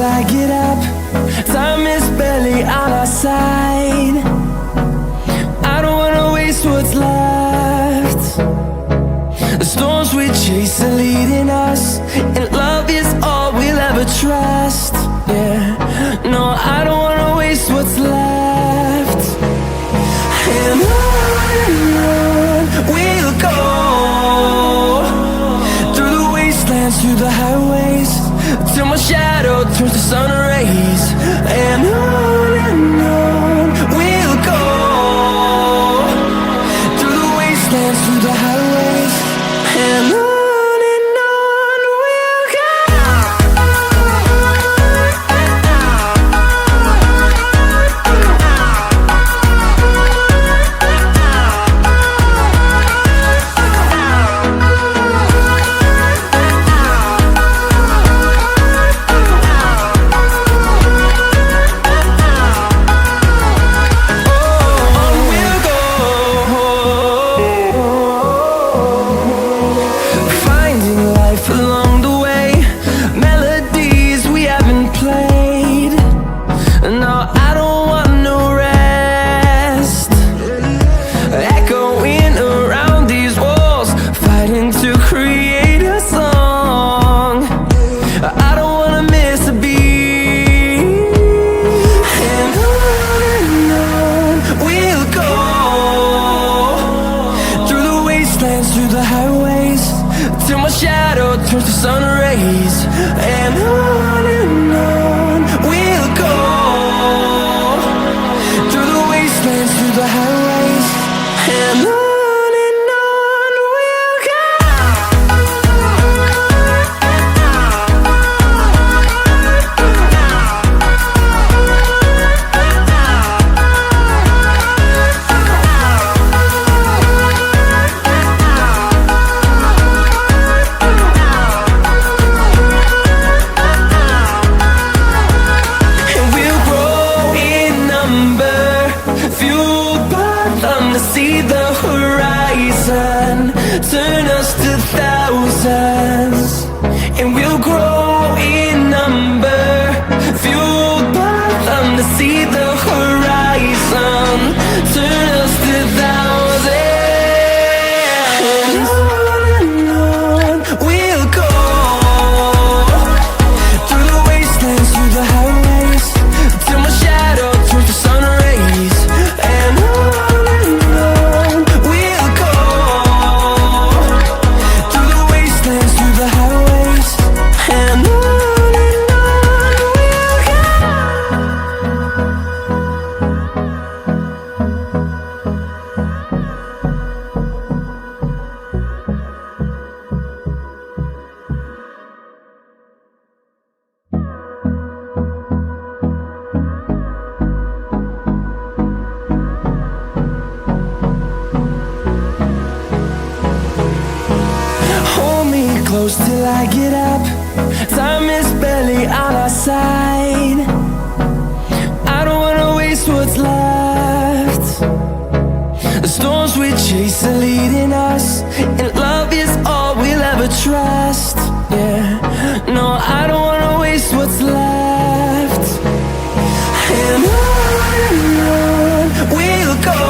till I get up. Time is barely on our side. I don't wanna waste what's left. The storms we chase are leading us, and love is all we'll ever trust. Yeah, no, I don't wanna waste what's left. And on we'll go, through the wastelands, through the highways, till my shadow turns to sun rays. And on we'll go, through the wastelands, through the highways, and on we'll go. Till I get up, time is barely on our side. I don't wanna waste what's left. The storms we chase are leading us, and love is all we'll ever trust. Yeah, no, I don't wanna waste what's left. And on we'll go,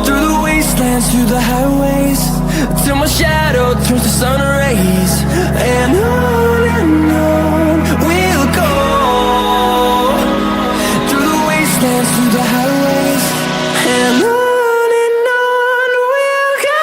through the wastelands, through the highways, till my shadow turns to sun rays. And on we'll go, through the wastelands, through the highways, and on we'll go.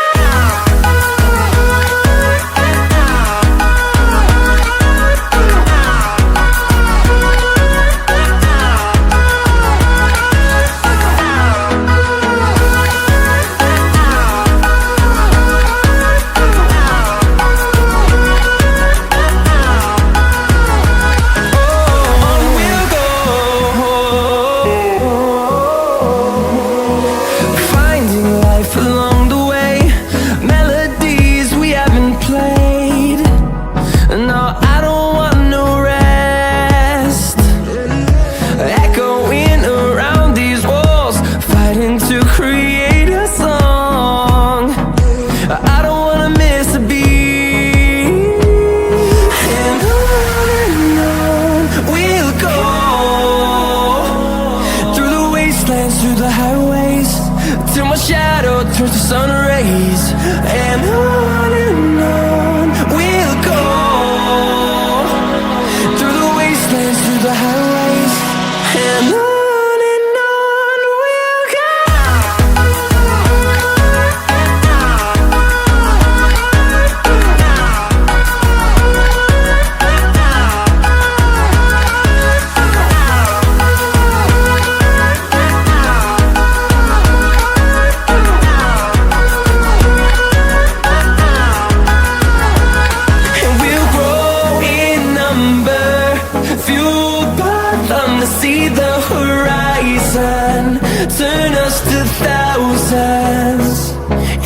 turn us to thousands,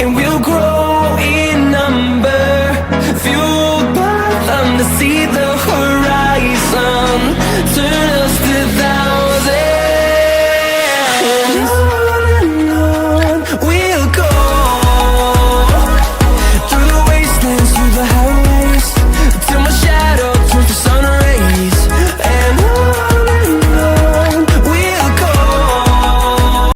and we'll grow in number, fueled by them to see the horizon. Turn us to thousands.